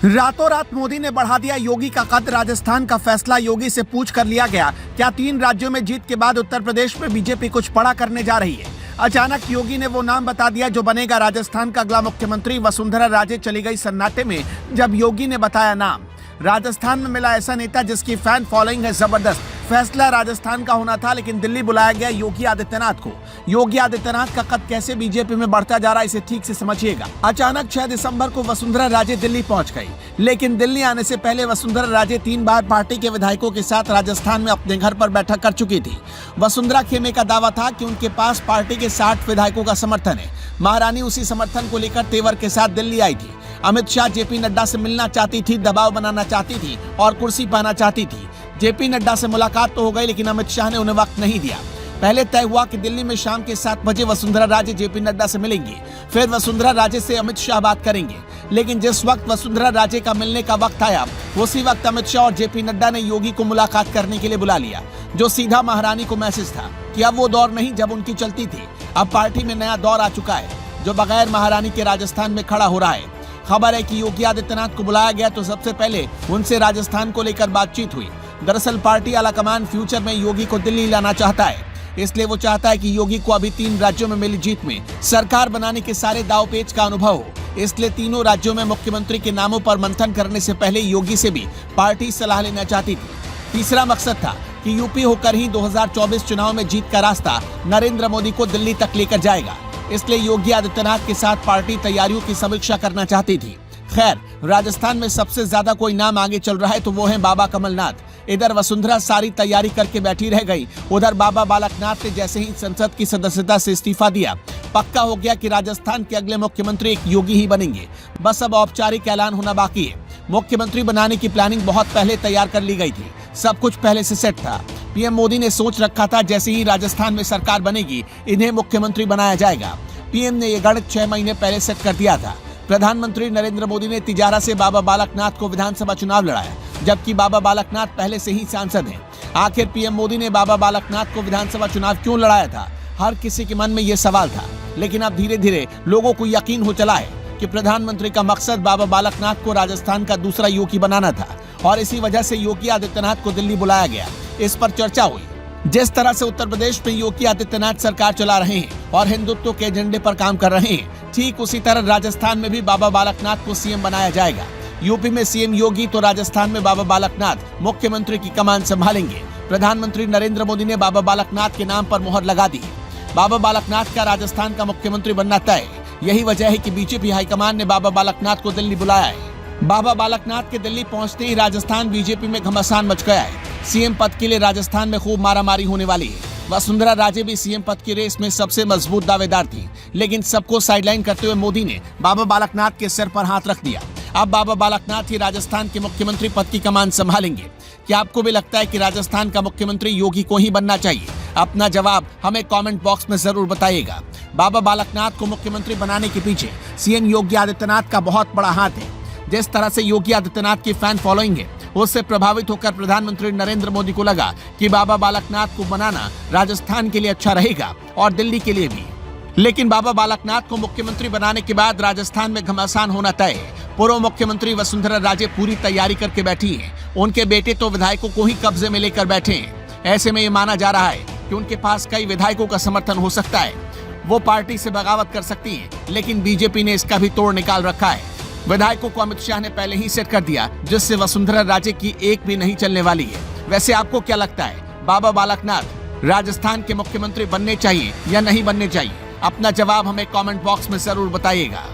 रातों रात मोदी ने बढ़ा दिया योगी का कद। राजस्थान का फैसला योगी से पूछ कर लिया गया। क्या 3 राज्यों में जीत के बाद उत्तर प्रदेश में बीजेपी कुछ बड़ा करने जा रही है? अचानक योगी ने वो नाम बता दिया जो बनेगा राजस्थान का अगला मुख्यमंत्री। वसुंधरा राजे चली गई सन्नाटे में जब योगी ने बताया नाम। राजस्थान में मिला ऐसा नेता जिसकी फैन फॉलोइंग है जबरदस्त। फैसला राजस्थान का होना था, लेकिन दिल्ली बुलाया गया योगी आदित्यनाथ को। योगी आदित्यनाथ का कद कैसे बीजेपी में बढ़ता जा रहा है, इसे ठीक से समझिएगा। अचानक 6 दिसंबर को वसुंधरा राजे दिल्ली पहुंच गई, लेकिन दिल्ली आने से पहले वसुंधरा राजे 3 बार पार्टी के विधायकों के साथ राजस्थान में अपने घर पर बैठक कर चुकी थी। वसुंधरा खेमे का दावा था कि उनके पास पार्टी के 60 विधायकों का समर्थन है। महारानी उसी समर्थन को लेकर तेवर के साथ दिल्ली आई थी। अमित शाह जेपी नड्डा से मिलना चाहती थी, दबाव बनाना चाहती थी और कुर्सी पाना चाहती थी। जेपी नड्डा से मुलाकात तो हो गई, लेकिन अमित शाह ने उन्हें वक्त नहीं दिया। पहले तय हुआ कि दिल्ली में शाम के 7 बजे वसुंधरा राजे जेपी नड्डा से मिलेंगी, फिर वसुंधरा राजे से अमित शाह बात करेंगे। लेकिन जिस वक्त वसुंधरा राजे का मिलने का वक्त आया, उसी वक्त अमित शाह और जेपी नड्डा ने योगी को मुलाकात करने के लिए बुला लिया, जो सीधा महारानी को मैसेज था कि अब वो दौर नहीं जब उनकी चलती थी। अब पार्टी में नया दौर आ चुका है, जो बगैर महारानी के राजस्थान में खड़ा हो रहा है। खबर है कि योगी आदित्यनाथ को बुलाया गया तो सबसे पहले उनसे राजस्थान को लेकर बातचीत हुई। दरअसल पार्टी आलाकमान फ्यूचर में योगी को दिल्ली लाना चाहता है, इसलिए वो चाहता है कि योगी को अभी 3 राज्यों में मिली जीत में सरकार बनाने के सारे दांवपेच का अनुभव हो। इसलिए तीनों राज्यों में मुख्यमंत्री के नामों पर मंथन करने से पहले योगी से भी पार्टी सलाह लेना चाहती थी। तीसरा मकसद था कि यूपी होकर ही 2024 चुनाव में जीत का रास्ता नरेंद्र मोदी को दिल्ली तक लेकर जाएगा। इसलिए योगी आदित्यनाथ के साथ पार्टी तैयारियों की समीक्षा करना चाहती थी। खैर, राजस्थान में सबसे ज्यादा कोई नाम आगे चल रहा है तो वो है बाबा कमलनाथ। इधर वसुंधरा सारी तैयारी करके बैठी रह गई, उधर बाबा बालकनाथ ने जैसे ही संसद की सदस्यता से इस्तीफा दिया, पक्का हो गया कि राजस्थान के अगले मुख्यमंत्री एक योगी ही बनेंगे। बस अब औपचारिक ऐलान होना बाकी है। मुख्यमंत्री बनाने की प्लानिंग बहुत पहले तैयार कर ली गई थी, सब कुछ पहले से सेट था। पीएम मोदी ने सोच रखा था जैसे ही राजस्थान में सरकार बनेगी, इन्हें मुख्यमंत्री बनाया जाएगा। पीएम ने ये गणित 6 महीने पहले सेट कर दिया था। प्रधानमंत्री नरेंद्र मोदी ने तिजारा से बाबा बालकनाथ को विधानसभा चुनाव लड़ाया, जबकि बाबा बालकनाथ पहले से ही सांसद हैं। आखिर पीएम मोदी ने बाबा बालकनाथ को विधानसभा चुनाव क्यों लड़ाया था? हर किसी के मन में ये सवाल था, लेकिन अब धीरे धीरे लोगों को यकीन हो चला है कि प्रधानमंत्री का मकसद बाबा बालकनाथ को राजस्थान का दूसरा योगी बनाना था, और इसी वजह से योगी आदित्यनाथ को दिल्ली बुलाया गया। इस पर चर्चा हुई। जिस तरह से उत्तर प्रदेश में योगी आदित्यनाथ सरकार चला रहे हैं और हिंदुत्व के एजेंडे पर काम कर रहे हैं, ठीक उसी तरह राजस्थान में भी बाबा बालकनाथ को सीएम बनाया जाएगा। यूपी में सीएम योगी तो राजस्थान में बाबा बालकनाथ मुख्यमंत्री की कमान संभालेंगे। प्रधानमंत्री नरेंद्र मोदी ने बाबा बालकनाथ के नाम पर मोहर लगा दी। बाबा बालकनाथ का राजस्थान का मुख्यमंत्री बनना तय। यही वजह है कि बीजेपी हाईकमान ने बाबा बालकनाथ को दिल्ली बुलाया है। बाबा बालकनाथ के दिल्ली पहुंचते ही राजस्थान बीजेपी में घमासान मच गया है। सीएम पद के लिए राजस्थान में खूब मारामारी होने वाली है। वसुंधरा राजे भी सीएम पद की रेस में सबसे मजबूत दावेदार थी, लेकिन सबको साइडलाइन करते हुए मोदी ने बाबा बालकनाथ के सिर पर हाथ रख दिया। अब बाबा बालकनाथ ही राजस्थान के मुख्यमंत्री पद की कमान संभालेंगे। क्या आपको भी लगता है कि राजस्थान का मुख्यमंत्री योगी को ही बनना चाहिए? अपना जवाब हमें कमेंट बॉक्स में जरूर बताइएगा। बाबा बालकनाथ को मुख्यमंत्री बनाने के पीछे सीएम योगी आदित्यनाथ का बहुत बड़ा हाथ है। जिस तरह से योगी आदित्यनाथ की फैन फॉलोइंग है, उससे प्रभावित होकर प्रधानमंत्री नरेंद्र मोदी को लगा कि बाबा बालकनाथ को बनाना राजस्थान के लिए अच्छा रहेगा और दिल्ली के लिए भी। लेकिन बाबा बालकनाथ को मुख्यमंत्री बनाने के बाद राजस्थान में घमासान होना तय है। पूर्व मुख्यमंत्री वसुंधरा राजे पूरी तैयारी करके बैठी हैं। उनके बेटे तो विधायकों को ही कब्जे में लेकर बैठे हैं। ऐसे में ये माना जा रहा है कि उनके पास कई विधायकों का समर्थन हो सकता है। वो पार्टी से बगावत कर सकती है, लेकिन बीजेपी ने इसका भी तोड़ निकाल रखा है। विधायकों को अमित शाह ने पहले ही सेट कर दिया, जिससे वसुंधरा राजे की एक भी नहीं चलने वाली है। वैसे आपको क्या लगता है, बाबा बालकनाथ राजस्थान के मुख्यमंत्री बनने चाहिए या नहीं बनने चाहिए? अपना जवाब हमें कमेंट बॉक्स में जरूर बताइएगा।